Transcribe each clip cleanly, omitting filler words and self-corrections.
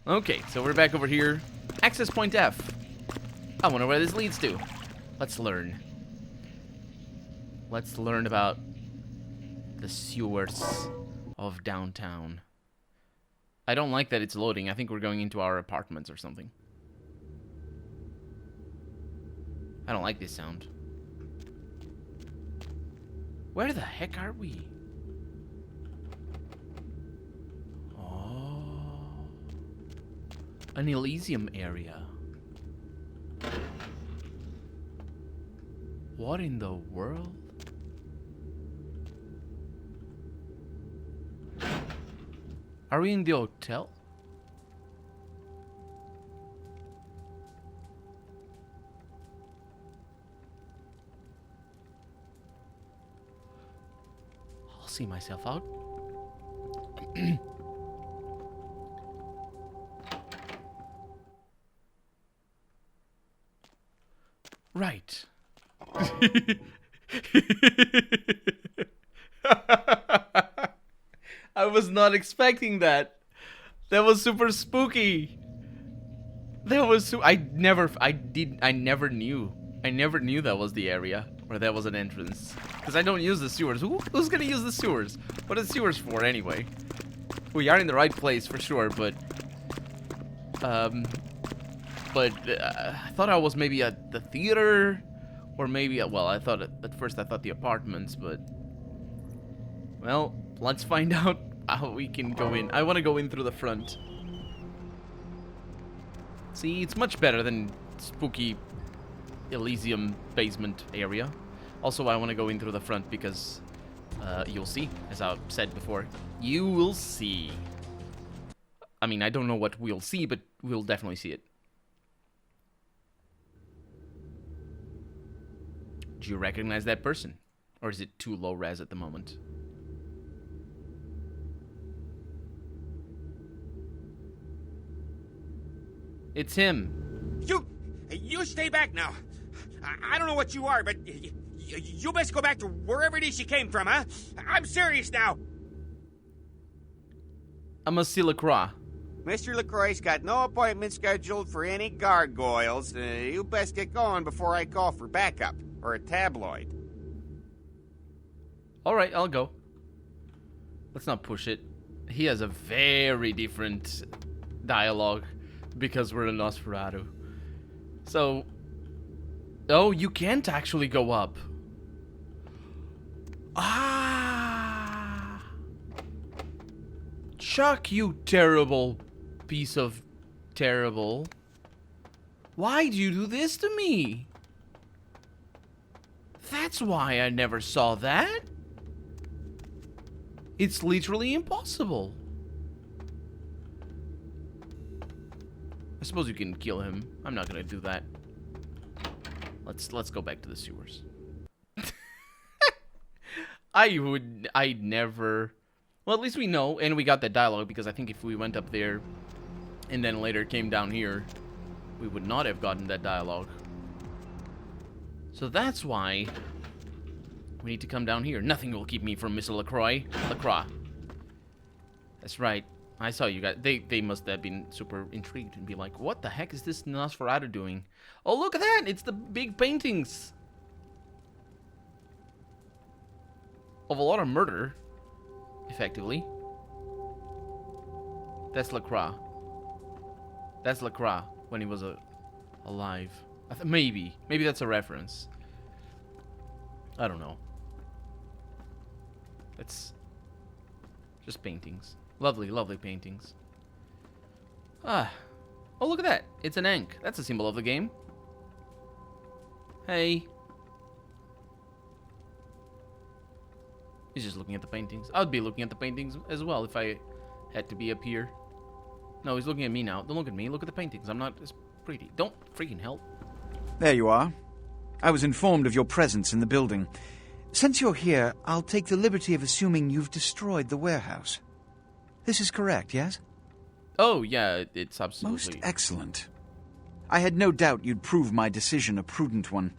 Okay, so we're back over here. Access point F. I wonder where this leads to. Let's learn. Let's learn about the sewers of downtown. I don't like that it's loading. I think we're going into our apartments or something. I don't like this sound. Where the heck are we? Oh. An Elysium area. What in the world? Are we in the hotel? I'll see myself out. Right. I was not expecting that. That was super spooky. That was I never knew. I never knew that was the area or that was an entrance because I don't use the sewers. Who's gonna use the sewers? What are the sewers for anyway? We are in the right place for sure, but I thought I was maybe at the theater or maybe well, I thought at first I thought the apartments, but well, let's find out how we can go in. I want to go in through the front. See, it's much better than spooky Elysium basement area. Also, I want to go in through the front because you'll see, as I've said before. You will see. I mean, I don't know what we'll see, but we'll definitely see it. Do you recognize that person? Or is it too low res at the moment? It's him. You stay back now. I don't know what you are, but you best go back to wherever it is you came from, huh? I'm serious now. I'm Monsieur LaCroix. Mr. LaCroix's got no appointment scheduled for any gargoyles. You best get going before I call for backup or a tabloid. All right, I'll go. Let's not push it. He has a very different dialogue because we're in Nosferatu. So, oh, you can't actually go up. Ah! Chuck, you terrible piece of terrible. Why do you do this to me? That's why I never saw that. It's literally impossible. I suppose you can kill him. I'm not gonna do that. Let's go back to the sewers. I'd never. Well, at least we know, and we got that dialogue because I think if we went up there and then later came down here, we would not have gotten that dialogue. So that's why we need to come down here. Nothing will keep me from Mr. LaCroix. That's right. I saw you guys. They must have been super intrigued and be like, what the heck is this Nosferatu doing? Oh, look at that! It's the big paintings of a lot of murder, effectively. That's LaCroix. That's LaCroix when he was alive. Maybe that's a reference. I don't know. It's just paintings. Lovely, lovely paintings. Ah. Oh, look at that. It's an ankh. That's a symbol of the game. Hey. He's just looking at the paintings. I would be looking at the paintings as well if I had to be up here. No, he's looking at me now. Don't look at me. Look at the paintings. I'm not as pretty. Don't freaking help. There you are. I was informed of your presence in the building. Since you're here, I'll take the liberty of assuming you've destroyed the warehouse. This is correct, yes? Oh, yeah, it's absolutely... Most excellent. I had no doubt you'd prove my decision a prudent one.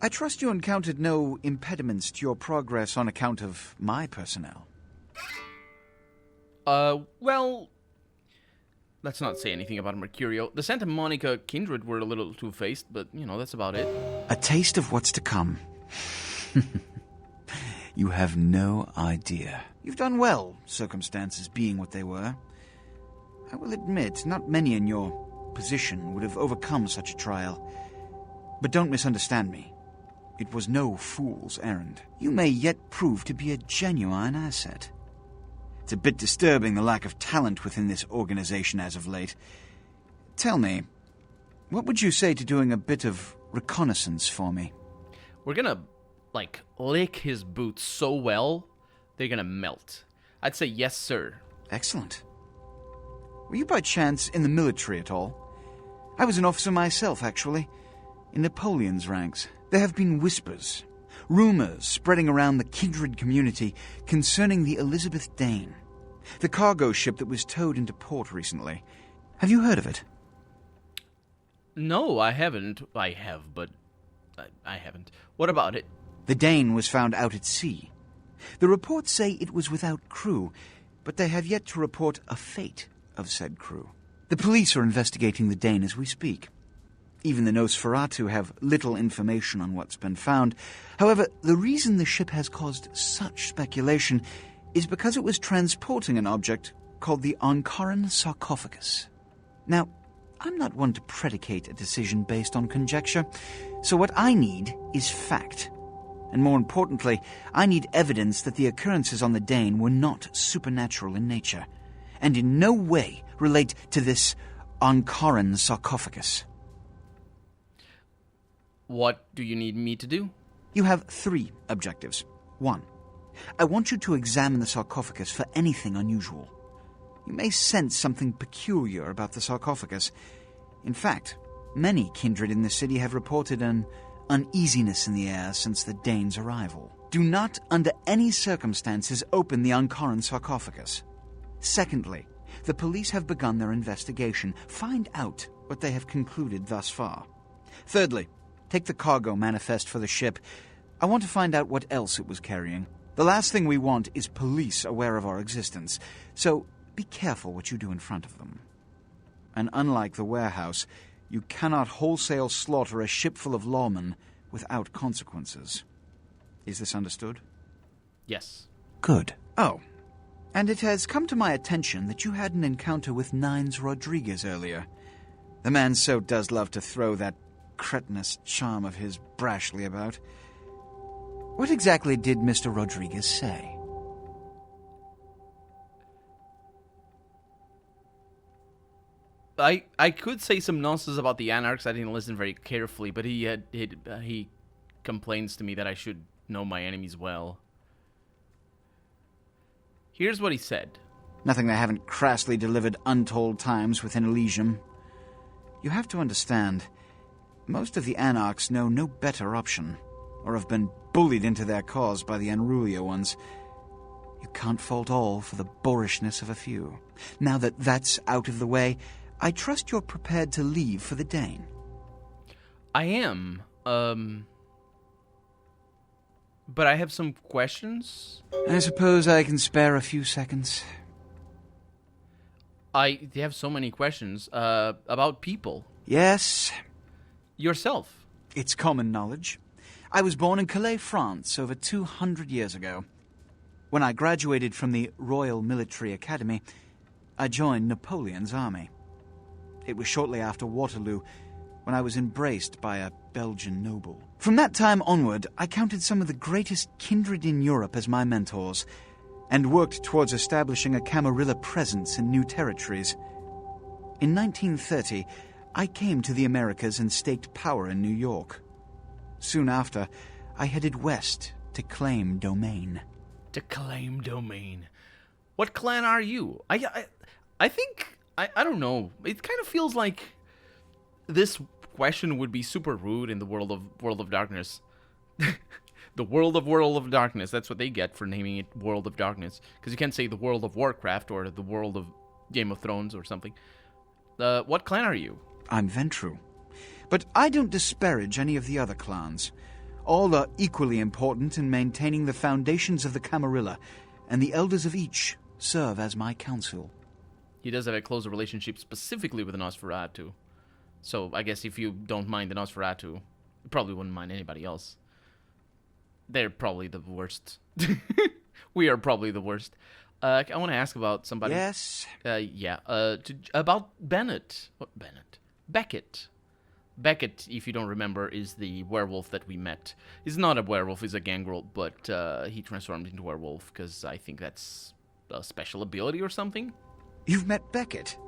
I trust you encountered no impediments to your progress on account of my personnel. Well... let's not say anything about Mercurio. The Santa Monica kindred were a little two-faced, but, that's about it. A taste of what's to come. You have no idea. You've done well, circumstances being what they were. I will admit, not many in your position would have overcome such a trial. But don't misunderstand me. It was no fool's errand. You may yet prove to be a genuine asset. It's a bit disturbing, the lack of talent within this organization as of late. Tell me, what would you say to doing a bit of reconnaissance for me? We're gonna, lick his boots so well, they're gonna melt. I'd say yes, sir. Excellent. Were you by chance in the military at all? I was an officer myself, actually, in Napoleon's ranks. There have been whispers, rumors spreading around the kindred community concerning the Elizabeth Dane, the cargo ship that was towed into port recently. Have you heard of it? No, I haven't. I have, but I haven't. What about it? The Dane was found out at sea. The reports say it was without crew, but they have yet to report a fate of said crew. The police are investigating the Dane as we speak. Even the Nosferatu have little information on what's been found. However, the reason the ship has caused such speculation is because it was transporting an object called the Ankaran sarcophagus. Now, I'm not one to predicate a decision based on conjecture, so what I need is fact. And more importantly, I need evidence that the occurrences on the Dane were not supernatural in nature, and in no way relate to this Ankaran sarcophagus. What do you need me to do? You have 3 objectives. 1. I want you to examine the sarcophagus for anything unusual. You may sense something peculiar about the sarcophagus. In fact, many kindred in the city have reported an uneasiness in the air since the Dane's arrival. Do not, under any circumstances, open the Ankaran sarcophagus. Secondly, the police have begun their investigation. Find out what they have concluded thus far. Thirdly, take the cargo manifest for the ship. I want to find out what else it was carrying. The last thing we want is police aware of our existence, so be careful what you do in front of them. And unlike the warehouse, you cannot wholesale slaughter a ship full of lawmen without consequences. Is this understood? Yes. Good. Oh, and it has come to my attention that you had an encounter with Nines Rodriguez earlier. The man so does love to throw that cretinous charm of his brashly about. What exactly did Mr. Rodriguez say? I could say some nonsense about the Anarchs. I didn't listen very carefully, but he complains to me that I should know my enemies well. Here's what he said. Nothing they haven't crassly delivered untold times within Elysium. You have to understand, most of the Anarchs know no better option, or have been bullied into their cause by the Unrulia ones. You can't fault all for the boorishness of a few. Now that that's out of the way, I trust you're prepared to leave for the Dane. I am. But I have some questions. I suppose I can spare a few seconds. They have so many questions. About people. Yes. Yourself. It's common knowledge. I was born in Calais, France, over 200 years ago. When I graduated from the Royal Military Academy, I joined Napoleon's army. It was shortly after Waterloo, when I was embraced by a Belgian noble. From that time onward, I counted some of the greatest kindred in Europe as my mentors, and worked towards establishing a Camarilla presence in new territories. In 1930, I came to the Americas and staked power in New York. Soon after, I headed west to claim domain. To claim domain. What clan are you? I think I don't know. It kind of feels like this question would be super rude in the World of Darkness. The World of Darkness. That's what they get for naming it World of Darkness. Because you can't say the World of Warcraft or the World of Game of Thrones or something. What clan are you? I'm Ventrue. But I don't disparage any of the other clans. All are equally important in maintaining the foundations of the Camarilla, and the elders of each serve as my council. He does have a closer relationship specifically with the Nosferatu. So I guess if you don't mind the Nosferatu, you probably wouldn't mind anybody else. They're probably the worst. We are probably the worst. I want to ask about somebody. Yes? About Bennett. What Bennett? Beckett. Beckett, if you don't remember, is the werewolf that we met. He's not a werewolf, he's a gangrel, but he transformed into a werewolf because I think that's a special ability or something. You've met Beckett?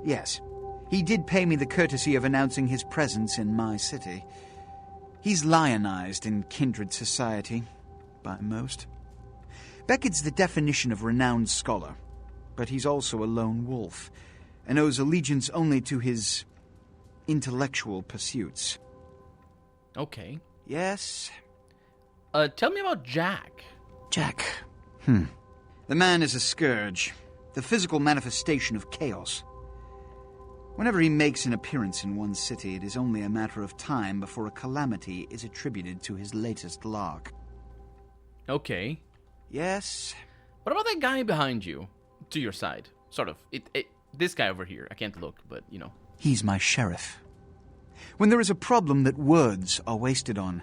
Yes. He did pay me the courtesy of announcing his presence in my city. He's lionized in kindred society, by most. Beckett's the definition of renowned scholar, but he's also a lone wolf, and owes allegiance only to his intellectual pursuits. Okay. Yes? Tell me about Jack. Jack. The man is a scourge, the physical manifestation of chaos. Whenever he makes an appearance in one city, it is only a matter of time before a calamity is attributed to his latest lark. Okay. Yes? What about that guy behind you? To your side. Sort of. This guy over here. I can't look, but, you know. He's my sheriff. When there is a problem that words are wasted on,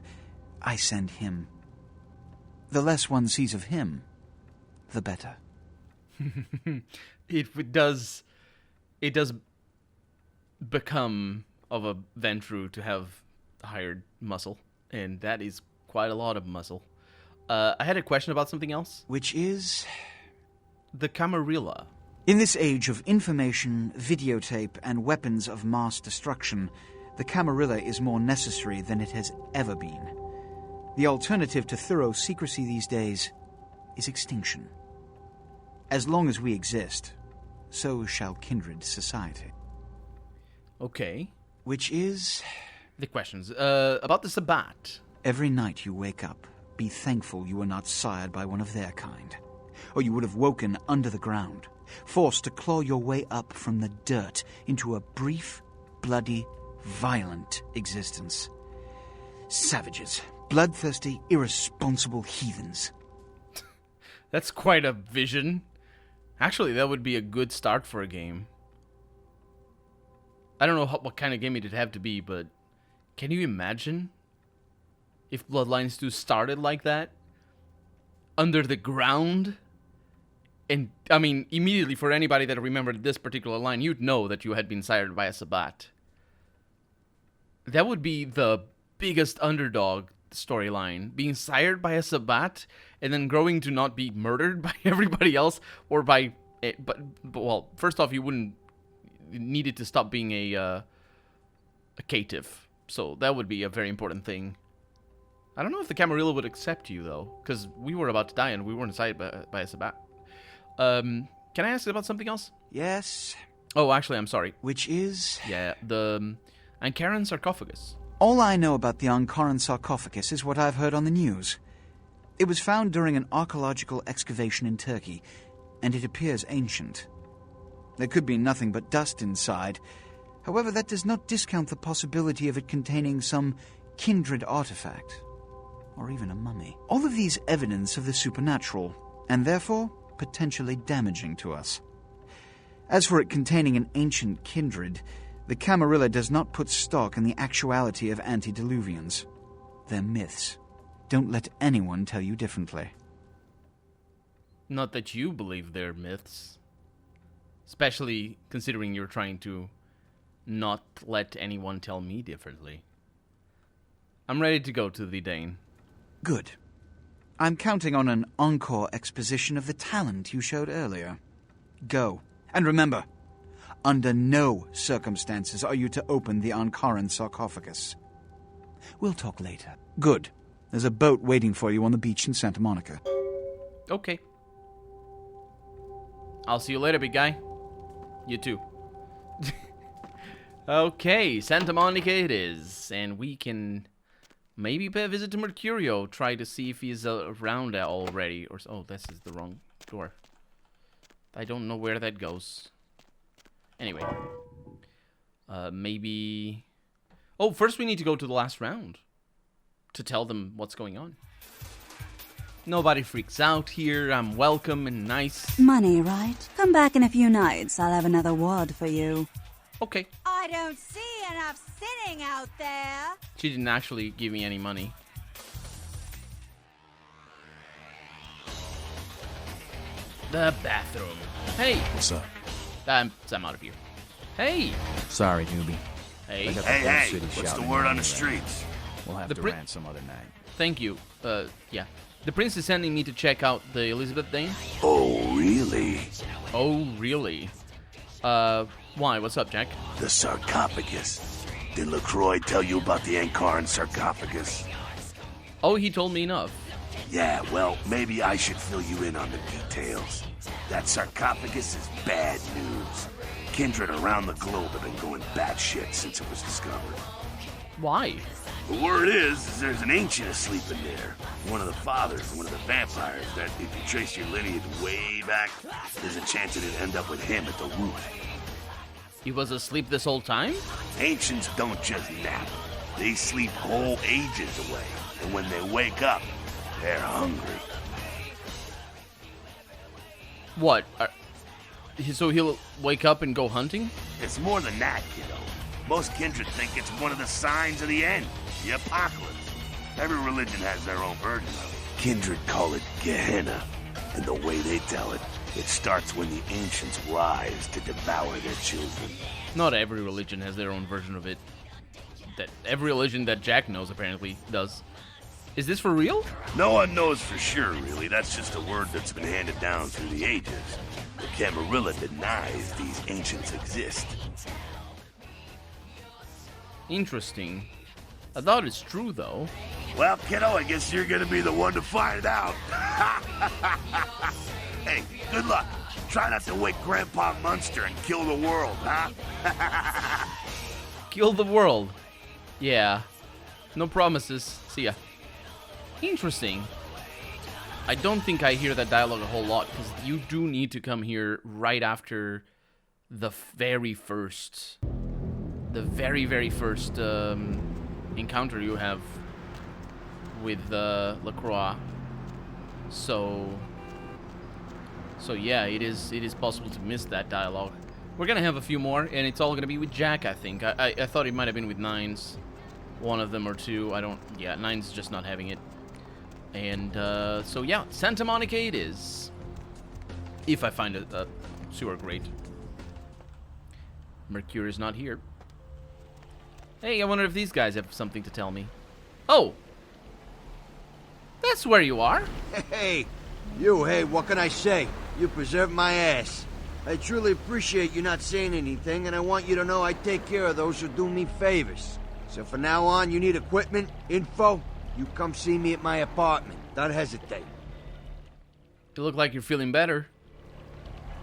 I send him. The less one sees of him, the better. It does become of a Ventru to have hired muscle, and that is quite a lot of muscle. I had a question about something else. Which is? The Camarilla. In this age of information, videotape, and weapons of mass destruction, the Camarilla is more necessary than it has ever been. The alternative to thorough secrecy these days is extinction. As long as we exist, so shall kindred society. Okay. Which is? The questions. About the Sabbat. Every night you wake up, be thankful you were not sired by one of their kind, or you would have woken under the ground, forced to claw your way up from the dirt into a brief, bloody, violent existence. Savages. Bloodthirsty, irresponsible heathens. That's quite a vision. Actually, that would be a good start for a game. I don't know what kind of game it'd have to be, but can you imagine if Bloodlines 2 started like that? Under the ground? And, I mean, immediately for anybody that remembered this particular line, you'd know that you had been sired by a Sabbat. That would be the biggest underdog storyline. Being sired by a Sabbat and then growing to not be murdered by everybody else, or by... But well, first off, you needed to stop being a caitiff. So that would be a very important thing. I don't know if the Camarilla would accept you, though, because we were about to die and we weren't sired by a Sabbat. Can I ask about something else? Yes? Oh, actually, I'm sorry. Which is? Yeah, the Ankaran sarcophagus. All I know about the Ankaran sarcophagus is what I've heard on the news. It was found during an archaeological excavation in Turkey, and it appears ancient. There could be nothing but dust inside. However, that does not discount the possibility of it containing some kindred artifact, or even a mummy. All of these evidence of the supernatural, and therefore potentially damaging to us. As for it containing an ancient kindred, the Camarilla does not put stock in the actuality of antediluvians. They're myths. Don't let anyone tell you differently. Not that you believe they're myths. Especially considering you're trying to not let anyone tell me differently. I'm ready to go to the Dane. Good. I'm counting on an encore exposition of the talent you showed earlier. Go. And remember, under no circumstances are you to open the Ankaran sarcophagus. We'll talk later. Good. There's a boat waiting for you on the beach in Santa Monica. Okay. I'll see you later, big guy. You too. Okay, Santa Monica it is. And we can maybe pay a visit to Mercurio. Try to see if he's around already. Oh, this is the wrong door. I don't know where that goes. Anyway. Maybe... Oh, first we need to go to the last round. To tell them what's going on. Nobody freaks out here. I'm welcome and nice. Money, right? Come back in a few nights. I'll have another wad for you. Okay. I don't see enough sinning out there. She didn't actually give me any money. The bathroom. Hey. What's up? I'm out of here. Hey. Sorry, newbie. Hey. I got the Hey, whole hey, city what's the shouting word at on me the right streets? now. We'll have The to pri- rant some other night. Thank you. Yeah. The prince is sending me to check out the Elizabeth Dane. Oh, really? Oh, really? Why? What's up, Jack? The sarcophagus. Did LaCroix tell you about the Ankaran sarcophagus? Oh, he told me enough. Yeah, well, maybe I should fill you in on the details. That sarcophagus is bad news. Kindred around the globe have been going batshit since it was discovered. Why? The word is there's an ancient asleep in there. One of the fathers, one of the vampires, that if you trace your lineage way back, there's a chance it'd end up with him at the root. He was asleep this whole time? Ancients don't just nap. They sleep whole ages away. And when they wake up, they're hungry. What? So he'll wake up and go hunting? It's more than that, kiddo. Most kindred think it's one of the signs of the end, the apocalypse. Every religion has their own version of it. Kindred call it Gehenna. And the way they tell it, it starts when the ancients rise to devour their children. Not every religion has their own version of it. That every religion that Jack knows apparently does. Is this for real? No one knows for sure, really. That's just a word that's been handed down through the ages. The Camarilla denies these ancients exist. Interesting. I thought it's true, though. Well, kiddo, I guess you're gonna be the one to find out. Hey, good luck. Try not to wake Grandpa Munster and kill the world, huh? Kill the world. Yeah. No promises. See ya. Interesting. I don't think I hear that dialogue a whole lot, because you do need to come here right after the very first encounter you have with LaCroix. So yeah, it is possible to miss that dialogue. We're gonna have a few more, and it's all gonna be with Jack, I think. I thought it might have been with Nines, one of them or two. Yeah, Nines just not having it. And so yeah, Santa Monica it is. If I find a sewer grate. Mercurio is not here. Hey, I wonder if these guys have something to tell me. Oh! That's where you are. Hey, what can I say? You preserved my ass. I truly appreciate you not saying anything, and I want you to know I take care of those who do me favors. So from now on, you need equipment, info, you come see me at my apartment. Don't hesitate. You look like you're feeling better.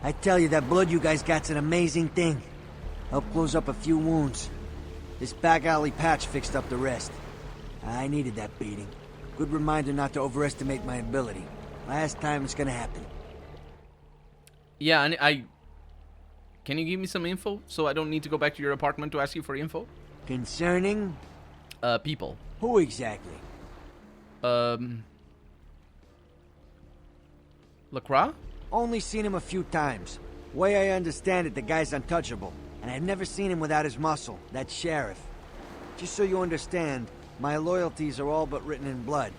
I tell you, that blood you guys got's an amazing thing. Help close up a few wounds. This back alley patch fixed up the rest. I needed that beating. Good reminder not to overestimate my ability. Last time it's gonna happen. Yeah, and I... Can you give me some info so I don't need to go back to your apartment to ask you for info? Concerning? People. Who exactly? LaCroix? Only seen him a few times. Way I understand it, the guy's untouchable. And I've never seen him without his muscle, that sheriff. Just so you understand, my loyalties are all but written in blood.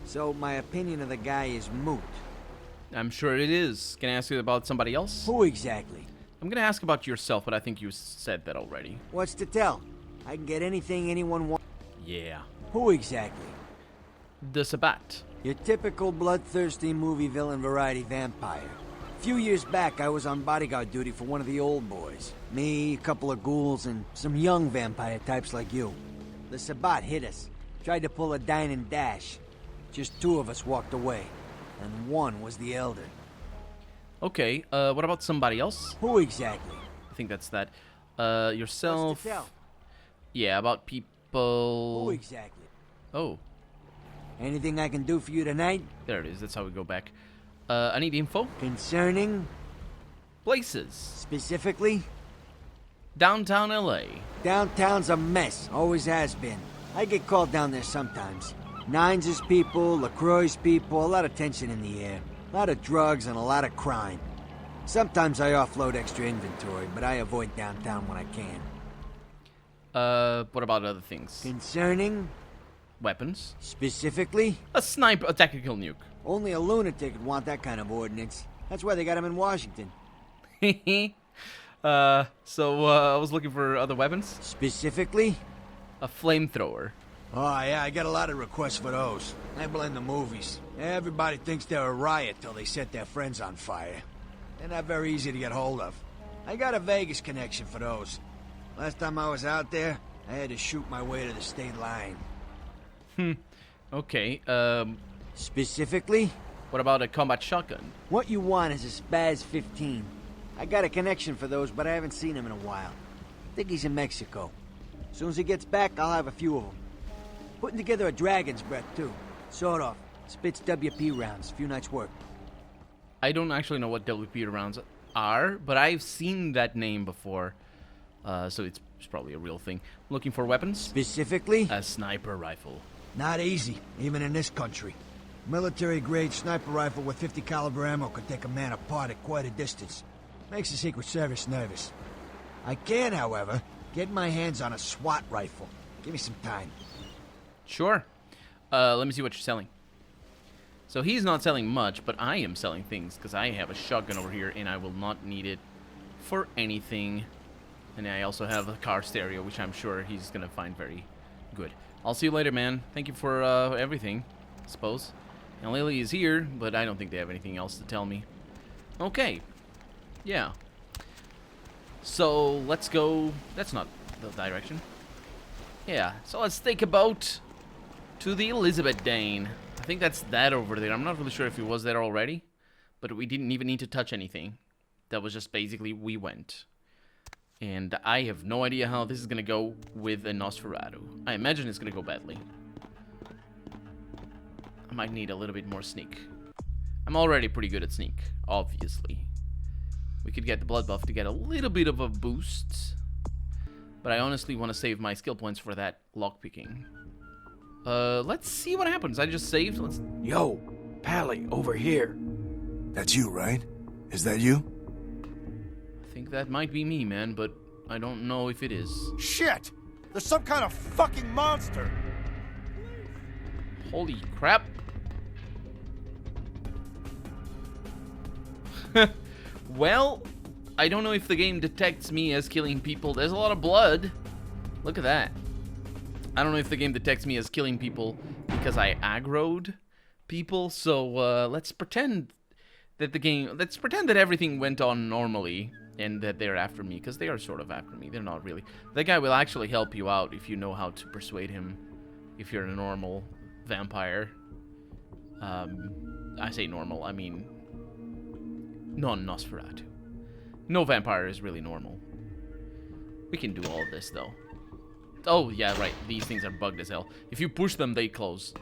So my opinion of the guy is moot. I'm sure it is. Can I ask you about somebody else? Who exactly? I'm gonna ask about yourself, but I think you said that already. What's to tell? I can get anything anyone wants. Yeah. Who exactly? The Sabat. Your typical bloodthirsty movie villain variety vampire. A few years back, I was on bodyguard duty for one of the old boys. Me, a couple of ghouls, and some young vampire types like you. The Sabat hit us. Tried to pull a dine and dash. Just two of us walked away. And one was the Elder. Okay, what about somebody else? Who exactly? I think that's that. Yourself. What's to tell? Yeah, about people. Who exactly? Oh, Anything I can do for you tonight? there it is. That's how we go back. I need info. Concerning? Places. Specifically? Downtown LA. Downtown's a mess. Always has been. I get called down there sometimes. Nines' people, LaCroix's people, a lot of tension in the air. A lot of drugs and a lot of crime. Sometimes I offload extra inventory, but I avoid downtown when I can. What about other things? Concerning? Weapons? Specifically? A sniper, a tactical nuke. Only a lunatic would want that kind of ordnance. That's why they got him in Washington. I was looking for other weapons. Specifically? A flamethrower. Oh, yeah, I get a lot of requests for those. I blame the movies. Everybody thinks they're a riot till they set their friends on fire. They're not very easy to get hold of. I got a Vegas connection for those. Last time I was out there, I had to shoot my way to the state line. Okay, Specifically? what about a combat shotgun? What you want is a Spaz 15. I got a connection for those, but I haven't seen him in a while. I think he's in Mexico. As soon as he gets back, I'll have a few of them. Putting together a Dragon's Breath, too. Sort of. Spits WP rounds. Few nights' work. I don't actually know what WP rounds are, but I've seen that name before. So it's probably a real thing. Looking for weapons? Specifically? A sniper rifle. Not easy, even in this country. Military-grade sniper rifle with 50 caliber ammo could take a man apart at quite a distance. Makes the Secret Service nervous. I can, however, get my hands on a SWAT rifle. Give me some time. Sure. Let me see what you're selling. So he's not selling much, but I am selling things, because I have a shotgun over here, and I will not need it for anything. And I also have a car stereo, which I'm sure he's going to find very good. I'll see you later, man. Thank you for everything, I suppose. And Lily is here, but I don't think they have anything else to tell me. Okay. Yeah. So, let's go... That's not the direction. Yeah, so let's take a boat to the Elizabeth Dane. I think that's that over there. I'm not really sure if it was there already, but we didn't even need to touch anything. That was just basically we went. And I have no idea how this is going to go with a Nosferatu. I imagine it's going to go badly. I might need a little bit more sneak. I'm already pretty good at sneak, obviously. We could get the blood buff to get a little bit of a boost. But I honestly want to save my skill points for that lockpicking. Let's see what happens. I just saved. Let's... Yo, Pally, over here. That's you, right? Is that you? I think that might be me, man, but I don't know if it is. Shit! There's some kind of fucking monster! Holy crap. Well, I don't know if the game detects me as killing people. There's a lot of blood. Look at that. I don't know if the game detects me as killing people because I aggroed people. So let's pretend that let's pretend that everything went on normally and that they're after me, because they are sort of after me. They're not really. That guy will actually help you out if you know how to persuade him. If you're a normal vampire. I say normal, I mean non-Nosferatu. No vampire is really normal. We can do all of this, though. Oh, yeah, right. These things are bugged as hell. If you push them, they close.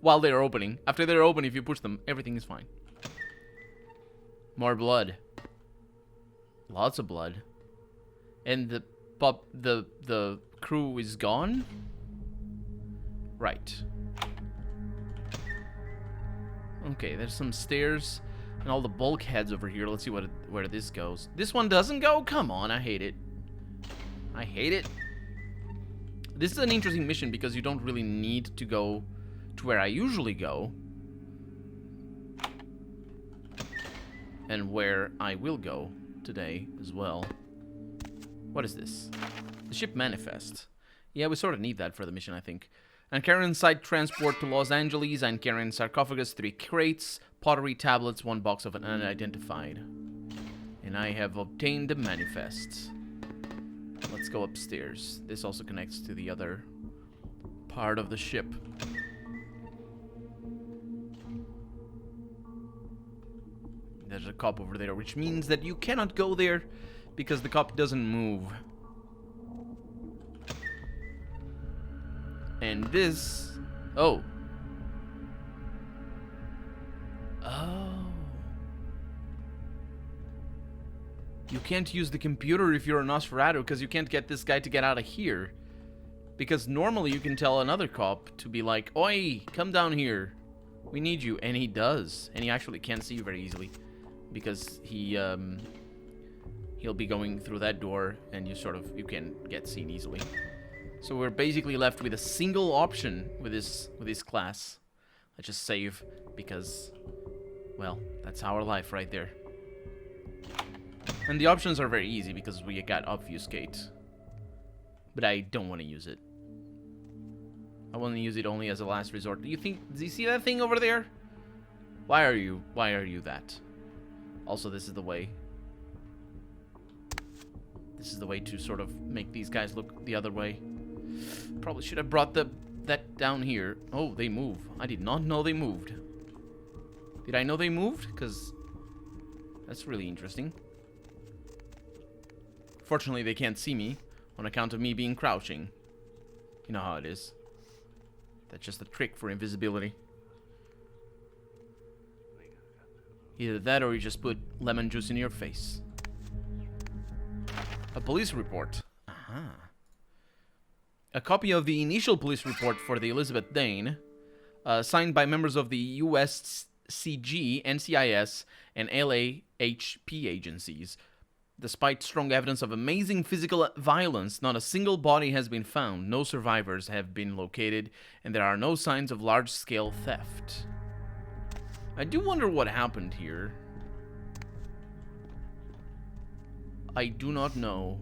While they're opening. After they're open, if you push them, everything is fine. More blood. Lots of blood. And the crew is gone? Right. Okay, there's some stairs and all the bulkheads over here. Let's see where this goes. This one doesn't go? Come on, I hate it. I hate it. This is an interesting mission because you don't really need to go to where I usually go. And where I will go today as well. What is this? The ship manifest. Yeah, we sort of need that for the mission, I think. And Karen site transport to Los Angeles, and Karen sarcophagus, 3 crates, pottery tablets, 1 box of an unidentified. And I have obtained the manifest. Let's go upstairs. This also connects to the other part of the ship. There's a cop over there, which means that you cannot go there because the cop doesn't move. And this... Oh. Oh. You can't use the computer if you're a Nosferatu because you can't get this guy to get out of here. Because normally you can tell another cop to be like, "Oi, come down here. We need you." And he does. And he actually can't see you very easily. Because he'll be going through that door and you can get seen easily. So we're basically left with a single option with this class. Let's just save because, well, that's our life right there. And the options are very easy because we got obfuscate. But I don't want to use it. I want to use it only as a last resort. Do you see that thing over there? Why are you that? Also, this is the way. This is the way to sort of make these guys look the other way. Probably should have brought that down here. Oh, they move. I did not know they moved. Did I know they moved? Because that's really interesting. Fortunately, they can't see me on account of me being crouching. You know how it is. That's just a trick for invisibility. Either that or you just put lemon juice in your face. A police report. Aha. A copy of the initial police report for the Elizabeth Dane, signed by members of the USCG, NCIS, and LAHP agencies. Despite strong evidence of amazing physical violence, not a single body has been found, no survivors have been located, and there are no signs of large-scale theft. I do wonder what happened here. I do not know.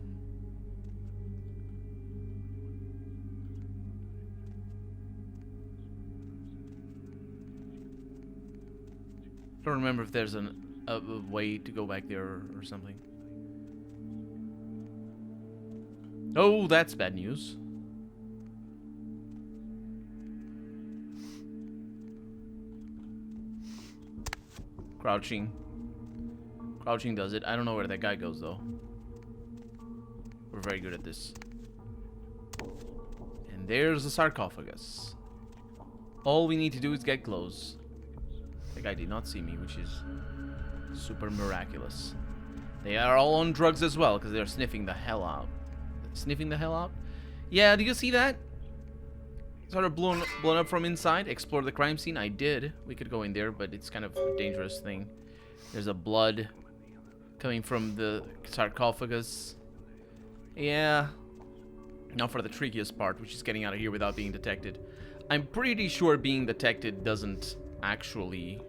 I don't remember if there's a way to go back there or something. Oh, that's bad news. Crouching. Crouching does it. I don't know where that guy goes, though. We're very good at this. And there's the sarcophagus. All we need to do is get close. The guy did not see me, which is super miraculous. They are all on drugs as well, because they're sniffing the hell out. Sniffing the hell out? Yeah, do you see that? Sort of blown up from inside. Explore the crime scene. I did. We could go in there, but it's kind of a dangerous thing. There's a blood coming from the sarcophagus. Yeah. Now for the trickiest part, which is getting out of here without being detected. I'm pretty sure being detected doesn't actually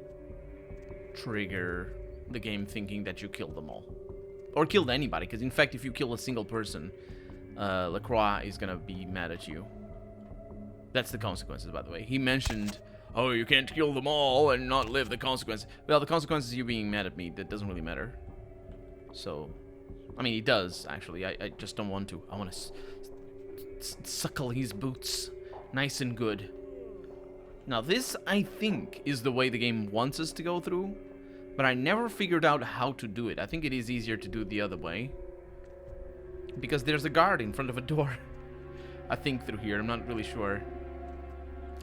trigger the game thinking that you killed them all. Or killed anybody, because in fact, if you kill a single person, LaCroix is gonna be mad at you. That's the consequences, by the way. He mentioned, oh, you can't kill them all and not live the consequences. Well, the consequences of you being mad at me, that doesn't really matter. So, I mean, he does, actually. I just don't want to. I want to suckle his boots nice and good. Now, this, I think, is the way the game wants us to go through, but I never figured out how to do it. I think it is easier to do it the other way, because there's a guard in front of a door. I think through here, I'm not really sure.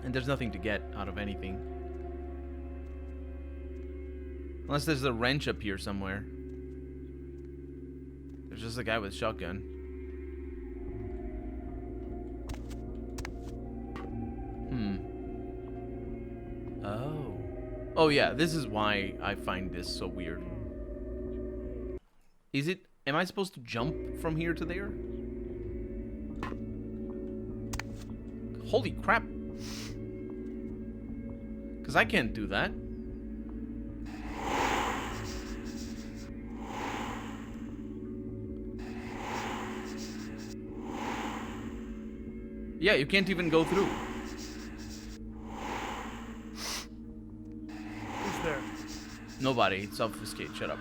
And there's nothing to get out of anything. Unless there's a wrench up here somewhere. There's just a guy with a shotgun. Oh. Oh yeah, this is why I find this so weird. Is it... Am I supposed to jump from here to there? Holy crap. Because I can't do that. Yeah, you can't even go through. Who's there? Nobody. It's obfuscate. Shut up.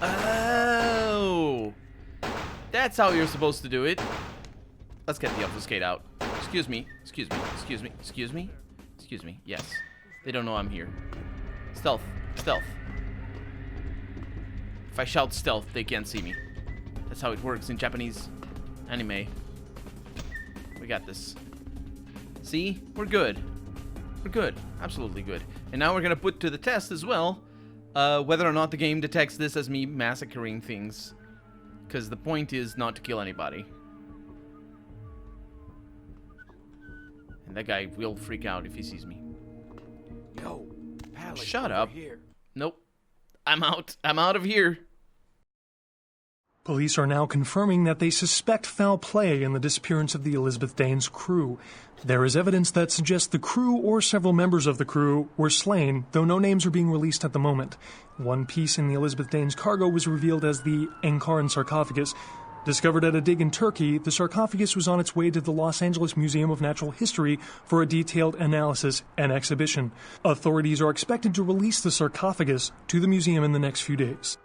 Oh! That's how you're supposed to do it. Let's get the obfuscate out. Excuse me. Excuse me. Excuse me. Excuse me. Excuse me. Yes. They don't know I'm here. Stealth. Stealth. If I shout stealth, they can't see me. That's how it works in Japanese anime. We got this. See? We're good. We're good. Absolutely good. And now we're going to put to the test as well whether or not the game detects this as me massacring things. Because the point is not to kill anybody. And that guy will freak out if he sees me. Yo, Pally, Shut over up. Here. Nope. I'm out. I'm out of here. Police are now confirming that they suspect foul play in the disappearance of the Elizabeth Dane's crew. There is evidence that suggests the crew or several members of the crew were slain, though no names are being released at the moment. One piece in the Elizabeth Dane's cargo was revealed as the Enkarn sarcophagus. Discovered at a dig in Turkey, the sarcophagus was on its way to the Los Angeles Museum of Natural History for a detailed analysis and exhibition. Authorities are expected to release the sarcophagus to the museum in the next few days.